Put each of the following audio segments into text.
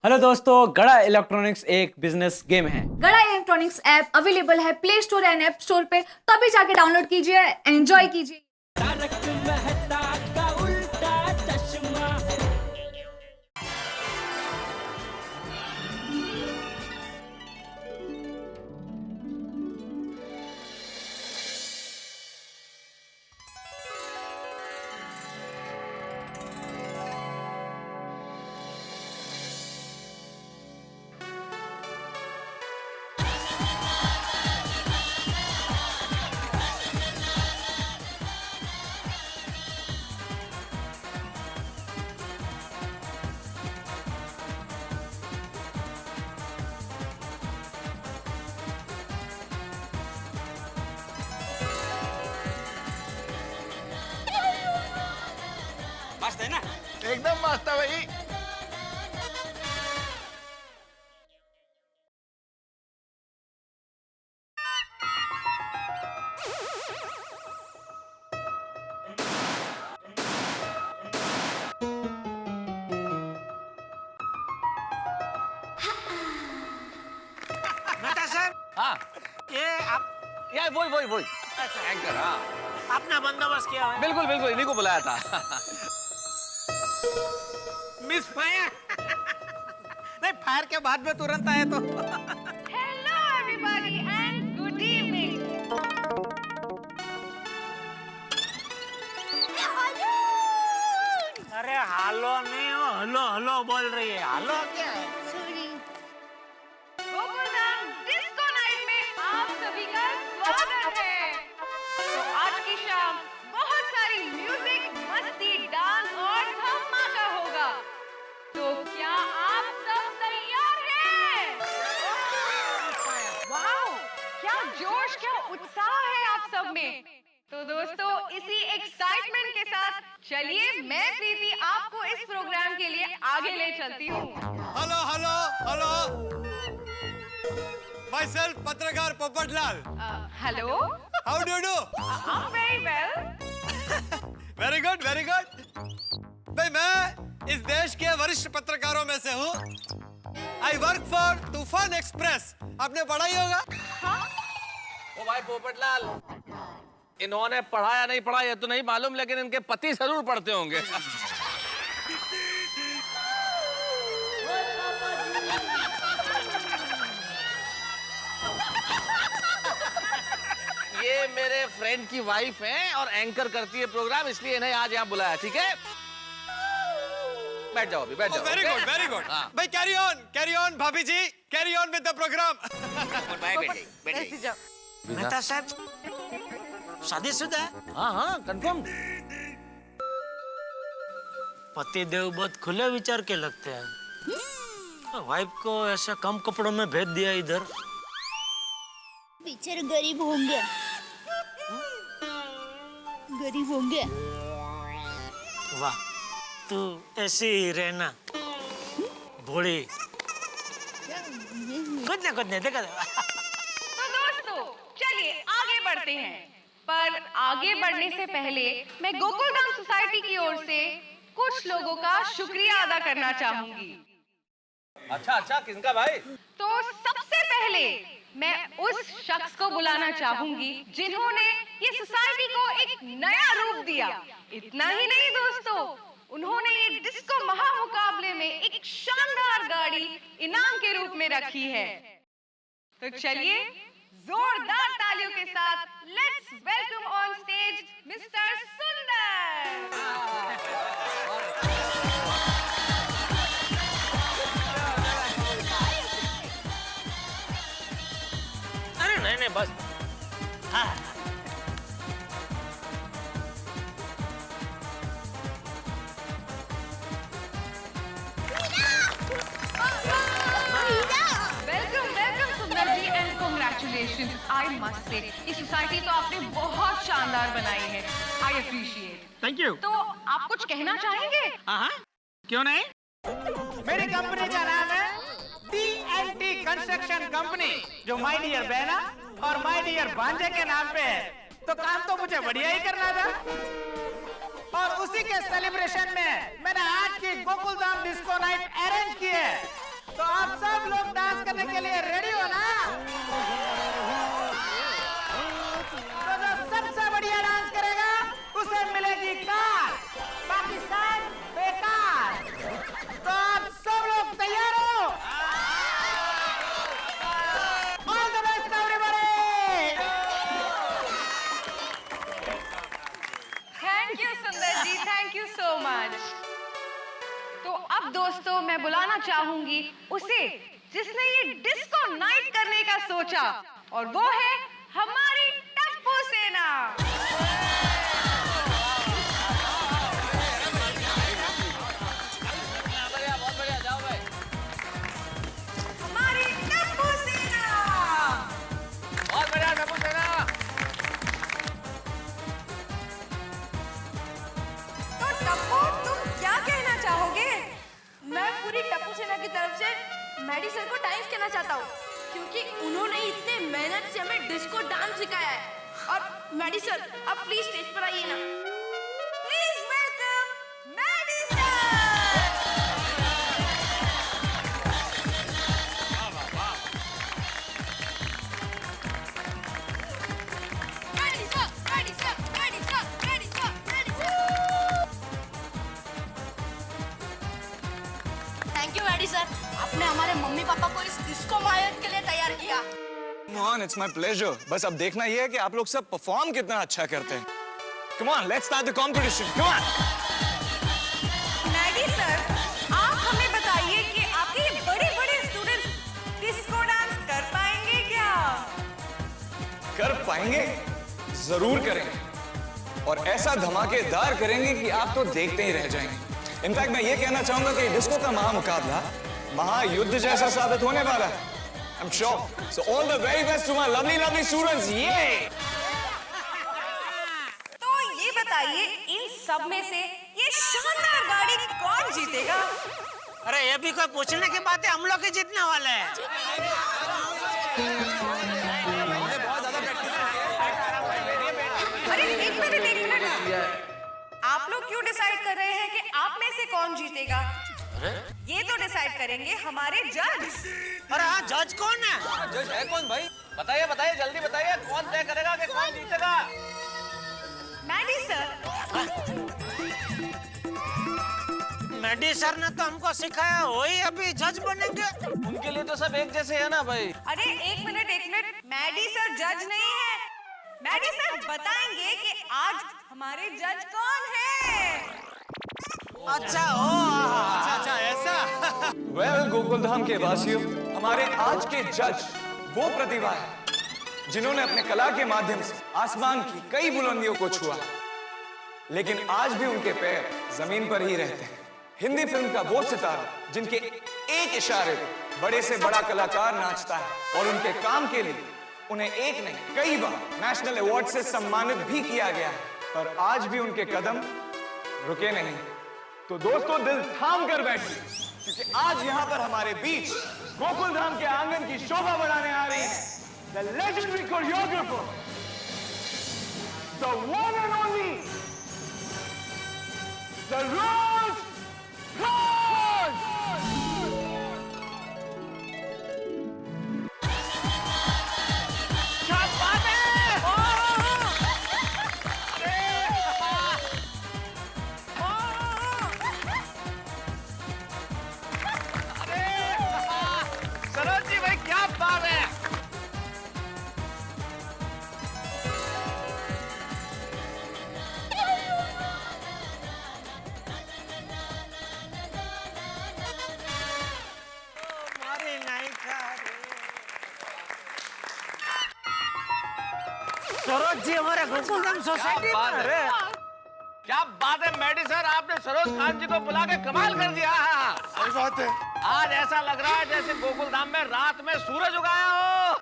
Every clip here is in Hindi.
हेलो दोस्तों, गड़ा इलेक्ट्रॉनिक्स एक बिजनेस गेम है। गड़ा इलेक्ट्रॉनिक्स ऐप अवेलेबल है play store and app store पे, तो अभी जाके डाउनलोड कीजिए, एंजॉय कीजिए। मस्त है ना? एकदम मस्त है भाई। मेहता सर, हाँ ये आप यार वही अच्छा एंकर। हाँ अपना बंदोबस्त किया है। बिल्कुल बिल्कुल इन्हीं को बुलाया था। Miss fire. नहीं, फायर के बाद में तुरंत आए तो। Hello everybody and good evening. अरे हालो नहीं हो, हलो हलो बोल रही है। हालो क्या है? गोकुलधाम डिस्को नाइट में आप सभी का स्वागत है। तो आज की शाम बहुत सारी म्यूजिक, मस्ती, डांस और धमाका होगा। तो क्या आप सब तैयार हैं? वाओ, क्या जोश, क्या उत्साह है आप सब में। तो दोस्तों, इसी एक्साइटमेंट के साथ चलिए मैं प्रीति आपको इस प्रोग्राम के लिए आगे ले चलती हूँ। Hello hello hello, myself पत्रकार Popatlal. Hello, how do do? I'm very well. Very good very good. भाई मैं इस देश के वरिष्ठ पत्रकारों में से हूँ। आई वर्क फॉर तूफान एक्सप्रेस। आपने पढ़ा ही होगा। ओ भाई पोपटलाल, इन्होंने पढ़ा या नहीं पढ़ा ये तो नहीं मालूम, लेकिन इनके पति जरूर पढ़ते होंगे। ये मेरे फ्रेंड की वाइफ हैं और एंकर करती है प्रोग्राम, इसलिए इन्हें आज यहाँ बुलाया। ठीक है, बैठ जाओ अभी, बैठ जाओ। Very good very good. हाँ। भाई कैरी ऑन भाभी जी, carry on with the programme. Mehta साहब, शादीशुदा है? हाँ हाँ कंफर्म। पति देव बहुत खुले विचार के लगते हैं। वाइफ को ऐसा कम कपड़ों में भेज दिया इधर। बेचारे गरीब होंगे, गरीब होंगे। वाह, तू ऐसी ही रहना भोली। कुछ नहीं देखा। तो दोस्तों, चलिए आगे बढ़ते हैं। पर आगे बढ़ने से पहले मैं गोकुलधाम सोसाइटी की ओर से कुछ लोगों का शुक्रिया अदा करना चाहूंगी। अच्छा किसका भाई? तो सबसे पहले मैं उस शख्स को बुलाना चाहूंगी जिन्होंने ये सोसाइटी को एक नया रूप दिया। इतना ही नहीं दोस्तों, उन्होंने ये डिस्को महामुकाबले में एक शानदार गाड़ी इनाम के रूप में रखी है। तो चलिए जोरदार तालियों के साथ let's welcome on stage mister Sundar. अरे नहीं बस। हाँ welcome Sundar ji and congratulations. I must say ये सोसाइटी तो आपने बहुत शानदार बनाई है। I appreciate. Thank you. तो आप कुछ कहना चाहेंगे? हाँ, क्यों नहीं? मेरी कंपनी का नाम है TNT कंस्ट्रक्शन कंपनी, जो माय डियर बहना और माय डियर भांजे के नाम पे है। तो काम तो मुझे बढ़िया ही करना था, और उसी के सेलिब्रेशन में मैंने आज की गोकुलधाम डिस्को नाइट अरेंज की है। के लिए रेडी हो ना? तो जो सबसे बढ़िया डांस करेगा उसे मिलेगी कार, बाकी सब बेकार। तो आप सब लोग तैयार हो? All the best everybody. Thank you सुंदर जी, थैंक यू सो मच। तो अब दोस्तों मैं बुलाना चाहूंगी उसे जिसने ये डिस्को नाइट करने का सोचा, और वो है हमारी टप्पू सेना। बढ़िया, बहुत बढ़िया, जाओ भाई। हमारी टप्पू सेना। बहुत बढ़िया, टप्पू सेना। तो टप्पू तुम क्या कहना चाहोगे? मैं पूरी टप्पू सेना की तरफ से मैडी सर को थैंक्स कहना चाहता हूँ, क्योंकि उन्होंने इतने मेहनत से हमें डिस्को डांस सिखाया है। और मैडी सर आप प्लीज स्टेज पर आइए ना। Please welcome Maddy sir. Maddy sir, Maddy sir, Maddy sir, Maddy sir, Maddy sir. Thank you Maddy sir, आपने हमारे मम्मी पापा को इस डिस्को मायट के लिए तैयार किया। Mohan, it's my pleasure. बस अब देखना ये है कि आप लोग सब परफॉर्म कितना अच्छा करते हैं। Come on, let's start the competition. Come on. Maddy sir, आप हमें बताइए कि आपके ये बड़े-बड़े स्टूडेंट्स डिस्को डांस कर पाएंगे क्या? कर पाएंगे, जरूर करेंगे, और ऐसा धमाकेदार करेंगे कि आप तो देखते ही रह जाएंगे। इनफैक्ट मैं ये कहना चाहूंगा कि डिस्को का महामुकाबला महायुद्ध जैसा साबित होने वाला है। I'm sure. So all the very best to my lovely, lovely students. Yay! तो ये बताइए इन सब में से ये शानदार गाड़ी कौन जीतेगा? अरे ये भी कोई पूछने की बात है, हम लोग ही जीतने वाले हैं। अरे एक मिनट। आप लोग क्यों डिसाइड कर रहे हैं कि आप में से कौन जीतेगा? ये तो डिसाइड करेंगे हमारे जज। अरे हाँ, जज कौन है? जज है कौन भाई? बताइए बताइए, जल्दी बताइए, कौन तय करेगा कि कौन जीतेगा? Maddie sir. मैडी सर ने तो हमको सिखाया, वही अभी जज बनेंगे। उनके लिए तो सब एक जैसे है ना भाई। अरे एक मिनट, मैडी सर जज नहीं है। मैडी सर बताएंगे कि आज हमारे जज कौन है। अच्छा अच्छा ऐसा। वेल, गोकुलधाम के वासियों, हमारे आज के जज वो प्रतिभा है जिन्होंने अपने कला के माध्यम से आसमान की कई बुलंदियों को छुआ, लेकिन आज भी उनके पैर जमीन पर ही रहते हैं। हिंदी फिल्म का वो सितारा जिनके एक इशारे पर बड़े से बड़ा कलाकार नाचता है, और उनके काम के लिए उन्हें एक नहीं कई बार नेशनल अवार्ड से सम्मानित भी किया गया है, पर आज भी उनके कदम रुके नहीं। तो दोस्तों, दिल थाम कर बैठिए, क्योंकि आज यहाँ पर हमारे बीच गोकुलधाम के आंगन की शोभा बढ़ाने आ रही है the legendary choreographer, the one and only, the Rose Khan! क्या बात है? सरोज जी भाई, क्या बात है? हमारी नायिका सरोज जी हमारे गोकुलधाम सोसाइटी बात में। है? क्या बात है मैडी सर, आपने सरोज खान जी को बुला के कमाल कर दिया। सही बात है। आज ऐसा लग रहा है जैसे गोकुलधाम में रात में सूरज उगाया हो।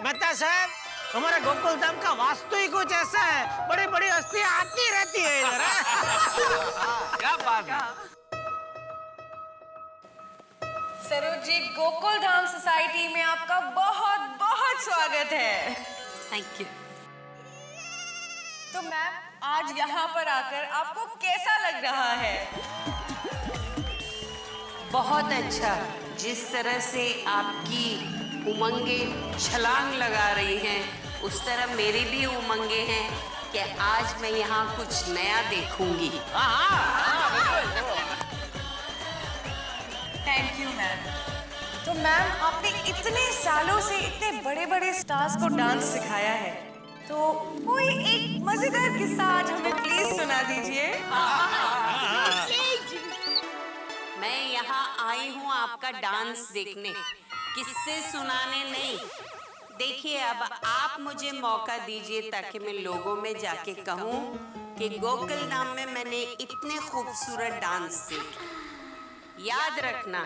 मेहता साहब, हमारे गोकुलधाम का वास्तु ही कुछ ऐसा है, बड़ी बड़ी हस्तियां आती रहती है इधर। क्या बात है? सरोज जी, गोकुलधाम सोसाइटी में आपका बहुत बहुत स्वागत है। Thank you. तो मैम, आज यहाँ पर आकर आपको कैसा लग रहा है? बहुत अच्छा। जिस तरह से आपकी उमंगें छलांग लगा रही हैं, उस तरह मेरी भी उमंगें हैं कि आज मैं यहाँ कुछ नया देखूंगी। Thank you ma'am. तो मैम, आपने इतने सालों से इतने बड़े बड़े स्टार्स को डांस सिखाया है, तो कोई एक मजेदार किस्सा आज हमें प्लीज सुना दीजिए। मैं यहाँ आई हूँ आपका डांस देखने, किस्से सुनाने नहीं। देखिए, अब आप मुझे मौका दीजिए ताकि मैं लोगों में जाके कहूँ कि गोकुल धाम में मैंने इतने खूबसूरत डांस देखे। याद रखना,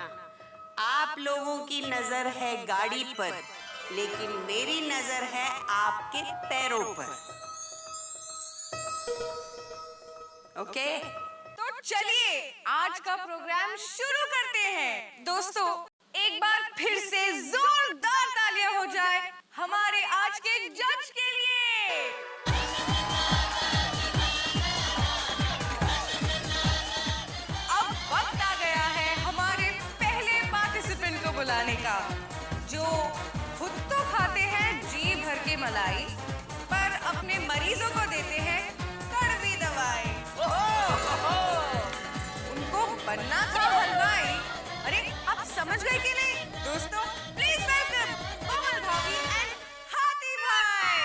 आप लोगों की नजर है गाड़ी पर, लेकिन मेरी नजर है आपके पैरों पर। ओके? तो चलिए आज का प्रोग्राम शुरू करते हैं। दोस्तों, एक बार फिर से जोरदार तालियां हो जाए हमारे आज के जज के लिए। अब वक्त आ गया है हमारे पहले पार्टिसिपेंट को बुलाने का, जो खुद तो खाते हैं जी भर के मलाई, पर अपने मरीजों को देते हैं कड़वी दवाई। उनको बनना था हलवाई। अरे, आप समझ गए कि नहीं? दोस्तों, प्लीज वेलकम कोमल भाभी एंड हाथी भाई।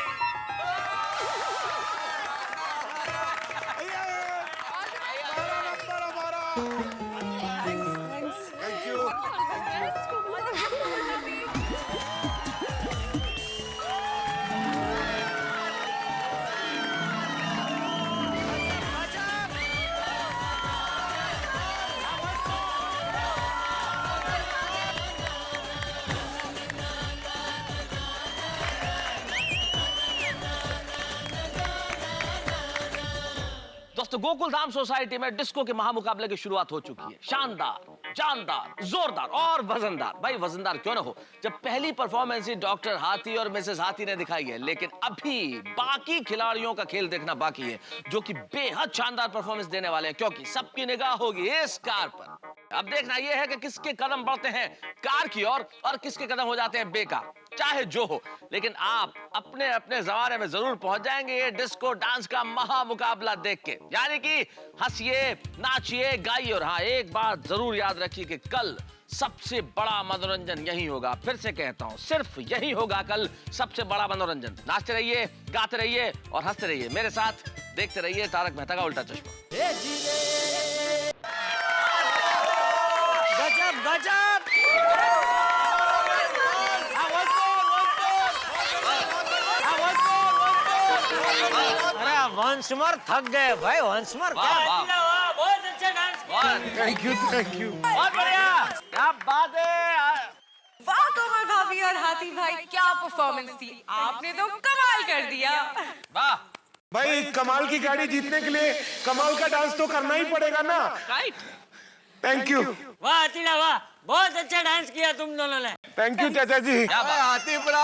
दोस्तों, गोकुल धाम सोसाइटी में डिस्को के महामुकाबले की शुरुआत हो चुकी है। शानदार, जानदार, जोरदार और वजनदार। भाई वजनदार क्यों ना हो, जब पहली परफॉर्मेंस ही डॉक्टर हाथी और मिसेस हाथी ने दिखाई है। लेकिन अभी बाकी खिलाड़ियों का खेल देखना बाकी है, जो कि बेहद शानदार परफॉर्मेंस देने वाले हैं, क्योंकि सबकी निगाह होगी इस कार पर। अब देखना यह है कि किसके कदम बढ़ते हैं कार की ओर और किसके कदम हो जाते हैं बेकार। चाहे जो हो, लेकिन आप अपने अपने जमाने में जरूर पहुंच जाएंगे ये डिस्को डांस का महामुकाबला देख के। यानी कि हंसिए, नाचिए, गाइए, और हाँ, एक बात जरूर याद रखिए कि कल सबसे बड़ा मनोरंजन यही होगा। फिर से कहता हूँ, सिर्फ यही होगा कल सबसे बड़ा मनोरंजन। नाचते रहिए, गाते रहिए और हंसते रहिए। मेरे साथ देखते रहिए तारक मेहता का उल्टा चश्मा। गजब गजब। अरे वंशमर थक गए भाई, वंशमर। बहुत अच्छा डांस किया। Thank you, thank you. बहुत बढ़िया, क्या बात है। वाह कोमल भाभी और हाथी भाई, क्या परफॉर्मेंस थी। आपने तो कमाल कर दिया। वाह भाई, कमाल की गाड़ी जीतने के लिए कमाल का डांस तो करना ही पड़ेगा ना। Thank you. वाह अतीला, वाह, बहुत अच्छा डांस किया तुम दोनों ने। थैंक यू चाचा जी। हाथी भरा,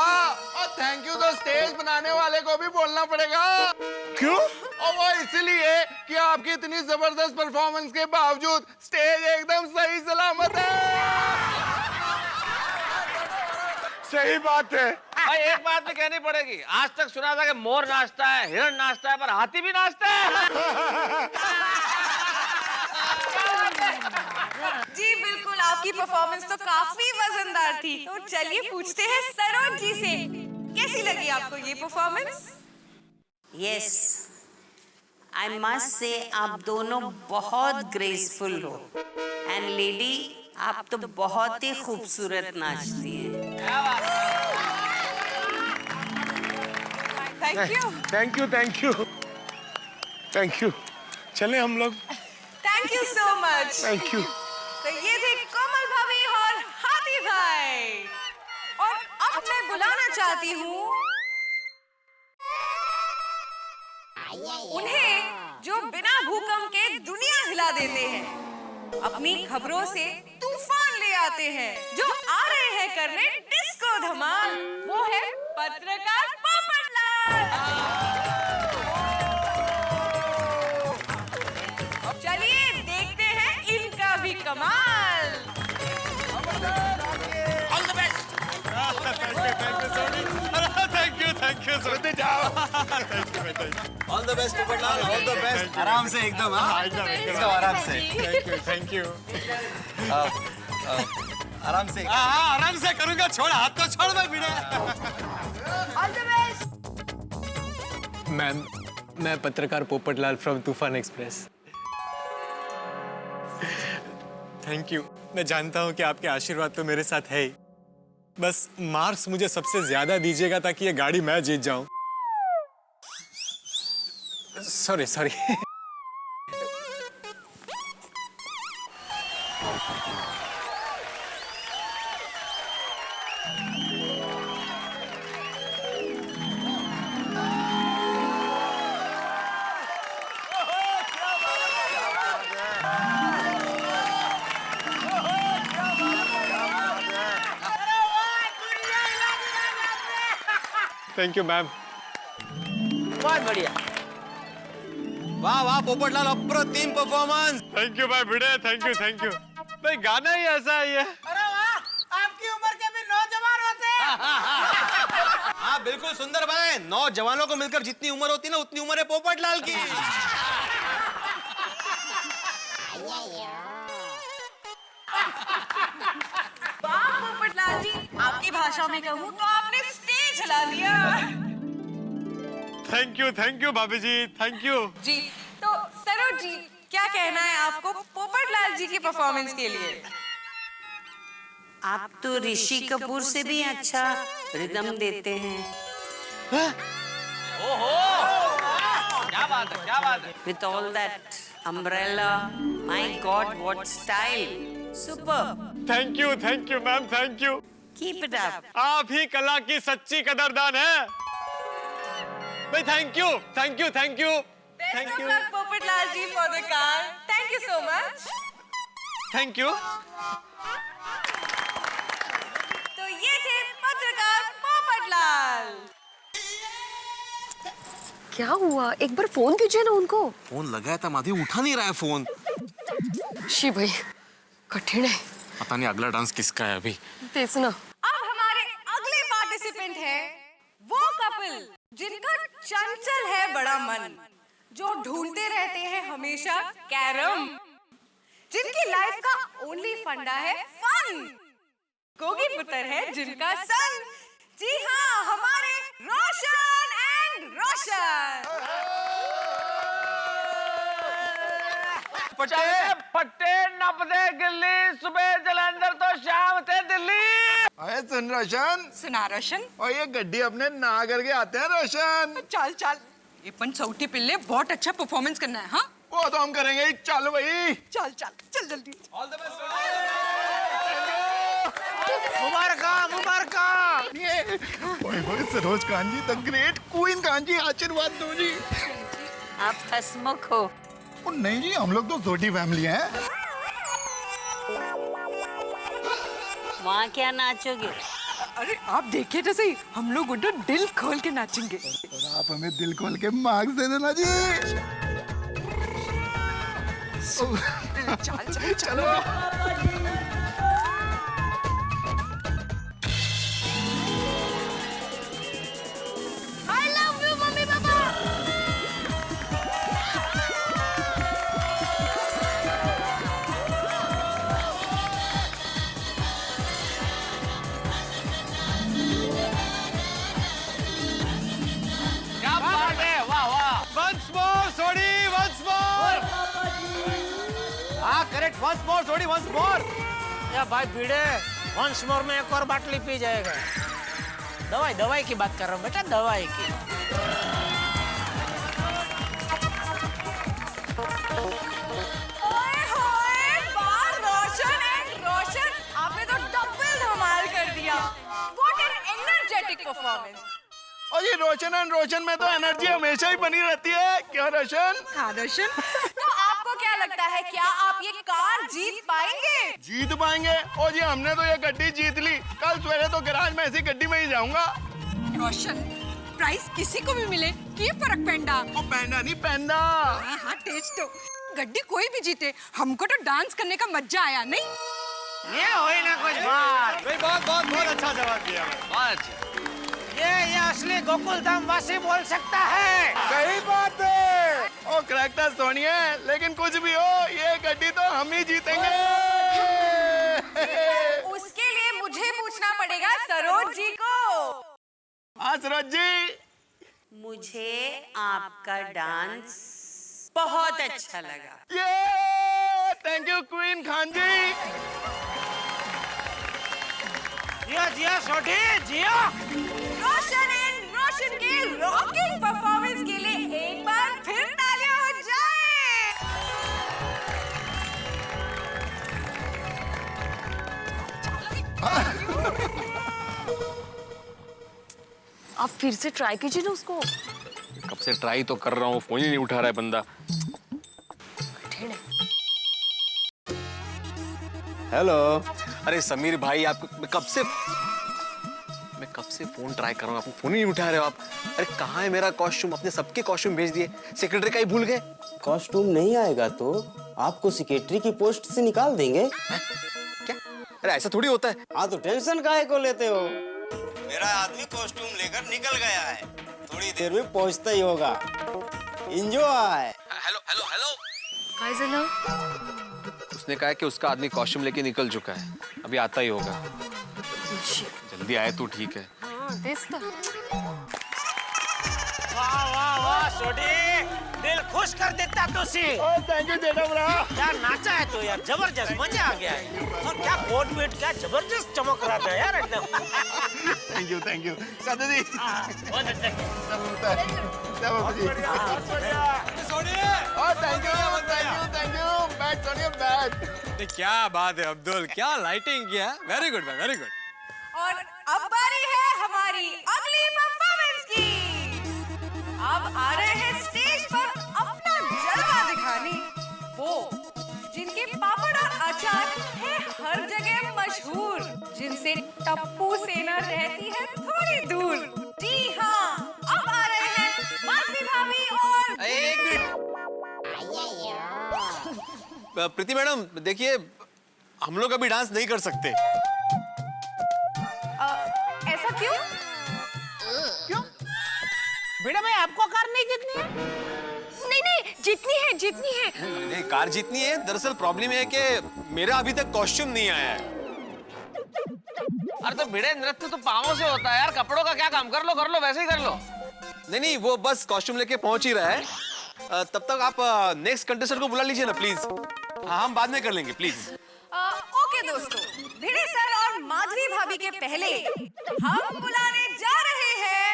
और थैंक यू तो स्टेज बनाने वाले को भी बोलना पड़ेगा। क्यों? और वो इसलिए कि आपकी इतनी जबरदस्त परफॉर्मेंस के बावजूद स्टेज एकदम सही सलामत है। सही बात है भाई, एक बात भी कहनी पड़ेगी। आज तक सुना था कि मोर नाचता है, हिरण नाचता है, पर हाथी भी नाचता है। जी बिल्कुल, आपकी परफॉर्मेंस तो काफी वजनदार थी। तो चलिए पूछते हैं सरोज जी से, कैसी लगी आपको ये परफॉर्मेंस? यस, आई मस्ट से आप दोनों बहुत ग्रेसफुल हो। एंड लेडी, आप तो बहुत ही खूबसूरत नाचती हैं। Thank you. Thank you, thank you, thank you. चले हम लोग। Thank you so much. Thank you. तो ये थे कोमल भाभी और हाथी भाई, और अब मैं बुलाना चाहती हूँ उन्हें, जो बिना भूकंप के दुनिया हिला देते हैं, अपनी खबरों से तूफान ले आते हैं, जो आ रहे हैं करने डिस्को धमाल। वो है पत्रकार पोपटलाल। चलिए देखते हैं इनका भी कमाल। All the best Popatlal, all the best. आराम से एकदम, हाँ एकदम आराम से। Thank you. आराम से, हाँ आराम से करूंगा। छोड़ हाथ तो छोड़ भाई Bhide. All the best. Ma'am, मैं पत्रकार Popatlal from Toofan Express. Thank you. मैं जानता हूँ कि आपके आशीर्वाद तो मेरे साथ है ही। बस मार्क्स मुझे सबसे ज्यादा दीजिएगा ताकि ये गाड़ी मैं जीत जाऊं। Sorry sorry. Thank you ma'am. बहुत बढ़िया। वाह वाह पोपटलाल, अप्रतिम परफॉर्मेंस। थैंक यू भाई भिड़े, थैंक यू। भाई गाना ही ऐसा ही है। अरे वाह, आपकी उम्र के भी नौजवान होते हैं। हाँ बिल्कुल सुंदर भाई, नौजवानों को मिलकर जितनी उम्र होती है ना उतनी उम्र है पोपटलाल की। वाह पोपटलाल जी, आपकी भाषा में कहूँ तो आपने स्टेज हिला दिया। थैंक यू भाभी जी, थैंक यू। जी तो सरोज जी, क्या कहना है आपको पोपटलाल जी की परफॉर्मेंस के लिए? आप तो ऋषि कपूर से भी अच्छा रिदम देते हैं। ओहो, क्या बात है, क्या बात है। With all that umbrella, my God, what style! Superb. Thank you ma'am, thank you. Keep it up. आप ही कला की सच्ची कदरदान है भाई। Thank you. Best of luck Popatlal ji for the car. Thank you so much. Thank you. तो ये थे पत्रकार पोपटलाल। क्या हुआ? एक बार फोन कीजिए ना उनको। फोन लगाया था माधवी, उठा नहीं रहा है फोन। शी भाई, कठिन है। पता नहीं अगला डांस किसका है अभी। तेज ना। अब हमारे अगले पार्टिसिपेंट है वो कपल जिनका चंचल है बड़ा मन, जो ढूंढते रहते हैं हमेशा कैरम, जिनकी लाइफ का ओनली फंडा है फन, गोगी पुत्र है जिनका सन। जी हाँ, हमारे रोशन एंड रोशन। पट्टे नपदे गिल्ली, सुबह जलंधर तो शाम थे दिल्ली। अरे सुन रोशन, सुना रोशन। और ये गड्डी अपने ना करके आते हैं रोशन। चल ये पण चौथी पिल्ले, बहुत अच्छा परफॉर्मेंस करना है। हाँ वो तो हम करेंगे ही। चलो भाई, चल जल्दी। मुबारक। ये ओए सरोज खान जी, द ग्रेट क्वीन खान जी, आशीर्वाद दो जी। आप हंसमुख हो। ओ नहीं जी, हम लोग तो छोटी फैमिली हैं। वहाँ क्या नाचोगे? अरे आप देखिए तो सही, हम लोग उधर दिल खोल के नाचेंगे। और आप हमें दिल खोल के मार्क्स दे देना जी। चलो। I love you, mummy papa. क्या बात है, वाह वाह। Once more, Sodi, once more. हाँ correct, once more, Sodi, once more. या भाई भिड़े, वंस मोर में एक और बाटली पी जाएगा। दवाई की बात कर रहा हूँ बेटा, दवाई की। ओए होए, वाह रोशन एंड रोशन, आपने तो डबल धमाल कर दिया। What an energetic performance. और ये रोशन एंड रोशन में तो एनर्जी हमेशा ही बनी रहती है। क्या रोशन? हाँ रोशन। तो आपको क्या लगता है, क्या आप ये कार जीत पाएंगे? जीत पाएंगे? और जी हमने तो ये गड्डी जीत ली। कल सवेरे तो गैराज में ऐसी गड्डी में ही जाऊंगा। रोशन, प्राइस किसी को भी मिले की फर्क पैंडा। ओ पैंडा नहीं, पैंडा। हाँ तेज तो गड्डी कोई भी जीते, हमको तो डांस करने का मजा आया नहीं। ये होई ना कुछ बात। भाई बहुत अच्छा जवाब दिया। बहुत अच्छा। ये ये असली गोकुल धाम वासी बोल सकता है। सही बात है। ओ करेक्टर सोनिया, लेकिन कुछ भी हो ये गड्डी तो हम ही जीतेंगे। उसके लिए मुझे पूछना पड़ेगा सरोज जी को। हाँ सरोज जी, मुझे आपका डांस बहुत अच्छा लगा। ये थैंक यू क्वीन खान जी। जिया जिया छोटी जिया। रोशन के रॉकिंग परफॉर्मेंस के लिए एक बार फिर तालियां हो जाए। आप फिर से ट्राई कीजिए ना उसको। कब से ट्राई तो कर रहा हूँ, फोन ही नहीं उठा रहा है बंदा। हेलो। अरे समीर भाई, आप मैं कब से फोन ट्राई कर रहा हूँ, आप फोन ही नहीं उठा रहे हो आप। अरे कहाँ है मेरा कॉस्ट्यूम? अपने सबके कॉस्ट्यूम भेज दिए, सेक्रेटरी का ही भूल गए। कॉस्ट्यूम नहीं आएगा तो आपको सेक्रेटरी की पोस्ट से निकाल देंगे। क्या? अरे ऐसा थोड़ी होता है। हाँ तो टेंशन काहे को लेते हो? मेरा आदमी कॉस्ट्यूम लेकर निकल गया है, थोड़ी देर में पहुंचता ही होगा। एंजॉय। Hello hello hello. काय झालं? उसने कहा कि उसका आदमी कॉस्ट्यूम लेके निकल चुका है, अभी आता ही होगा। जल्दी आए तो ठीक है। हाँ, तेच तर। वाह वाह वाह छोटी, दिल खुश कर देता तुसी। थैंक यू जेठा ब्रा। यार नाचा है तो यार, जबरदस्त मजा आ गया है। और क्या कोट वेट, क्या जबरदस्त चमक रहा था यार एकदम। थैंक यू साधु जी। बहुत अच्छा। Thank you back Sonia back. क्या बात है अब्दुल, क्या लाइटिंग किया। Very good man, very good. और अब बारी है हमारी अगली परफॉर्मेंस की। अब आ रहे हैं स्टेज पर अपना जलवा दिखाने वो जिनके पापड़ और अचार है हर जगह मशहूर, जिनसे टप्पू सेना रहती है थोड़ी दूर। जी हाँ, अब आ रहे हैं माधवी भाभी और एक मिनट प्रीति मैडम, देखिए हम लोग अभी डांस नहीं कर सकते। ऐसा क्यों? क्यों? बेटा भाई आपको कार नहीं जीतनी है? नहीं, जितनी है। नहीं, कार जीतनी है। दरअसल प्रॉब्लम है कि मेरा अभी तक कॉस्ट्यूम नहीं आया है। अरे तो भिड़े नृत्य तो पाँवों से होता है यार, कपड़ों का क्या काम? कर लो वैसे ही कर लो। नहीं, वो बस कॉस्ट्यूम लेके पहुंच ही रहा है। तब तक आप नेक्स्ट कंटेस्टेंट को बुला लीजिए ना प्लीज। हाँ, हम बाद में कर लेंगे प्लीज। ओके दोस्तों, भिड़े सर और माधवी भाभी के पहले हम बुलाने जा रहे हैं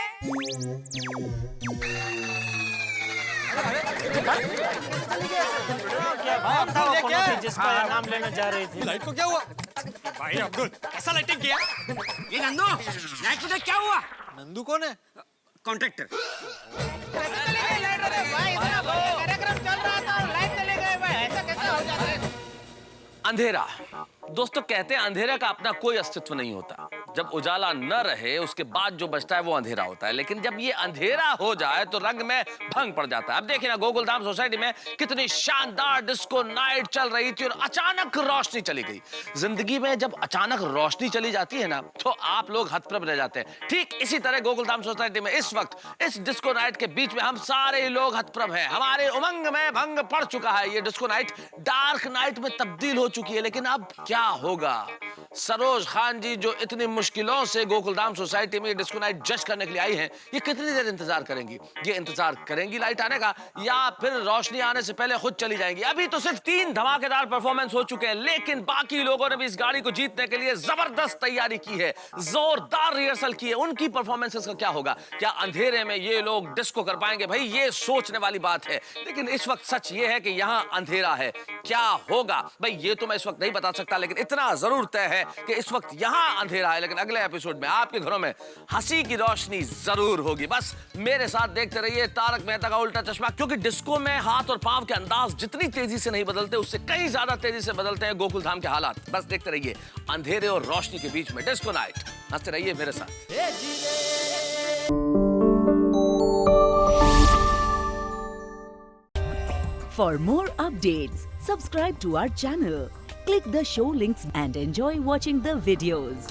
जिसका नाम लेने जा रही थी। लाइट को क्या हुआ? भाई अब्दुल, कैसा लाइटिंग किया? ये नंदू, लाइट को क्या हुआ? नंदू कौन है? कॉन्ट्रैक्टर। कार्यक्रम चल रहा था और लाइट चले गए भाई, ऐसा कैसे हो जाता है? अंधेरा। दोस्तों कहते हैं अंधेरे का अपना कोई अस्तित्व नहीं होता। जब उजाला न रहे उसके बाद जो बचता है वो अंधेरा होता है, लेकिन जब ये अंधेरा हो जाए तो रंग में भंग पड़ जाता है। अब देखिए ना, गोकुलधाम सोसाइटी में कितनी शानदार डिस्को नाइट चल रही थी और अचानक रोशनी चली गई। जिंदगी में जब अचानक रोशनी चली जाती है ना तो आप लोग हतप्रभ रह जाते हैं। ठीक इसी तरह गोकुलधाम सोसाइटी में इस वक्त इस डिस्को नाइट के बीच में हम सारे लोग हतप्रभ हैं। हमारे उमंग में भंग पड़ चुका है। ये डिस्को नाइट डार्क नाइट में तब्दील हो चुकी है। लेकिन अब क्या होगा? सरोज खान जी जो इतनी मुश्किलों से गोकुलधाम सोसाइटी में डिस्को नाइट जज करने के लिए आई हैं, ये कितनी देर इंतजार करेंगी? ये इंतजार करेंगी लाइट आने का या फिर रोशनी आने से पहले खुद चली जाएंगी? अभी तो सिर्फ 3 धमाकेदार परफॉर्मेंस हो चुके हैं, लेकिन बाकी लोगों ने भी इस गाड़ी को जीतने के लिए जबरदस्त तैयारी की है, जोरदार रिहर्सल की है। उनकी परफॉर्मेंसेस का क्या होगा? क्या अंधेरे में ये लोग डिस्को कर पाएंगे? भाई ये सोचने वाली बात है। लेकिन इस वक्त सच ये है कि यहाँ अंधेरा है। क्या होगा भाई ये तो मैं इस वक्त नहीं बता सकता, लेकिन इतना जरूर तय है कि इस वक्त यहाँ अंधेरा है, लेकिन अगले एपिसोड में आपके घरों में हंसी की रोशनी जरूर होगी। बस मेरे साथ देखते रहिए तारक मेहता का उल्टा चश्मा, क्योंकि डिस्को में हाथ और पांव के अंदाज जितनी तेजी से नहीं बदलते उससे कहीं ज्यादा तेजी से बदलते हैं गोकुलधाम के हालात। बस देखते रहिए अंधेरे और रोशनी के बीच में डिस्को नाइट। हंसते रहिए मेरे साथ। For more updates, subscribe to our channel, click the show links and enjoy watching the videos.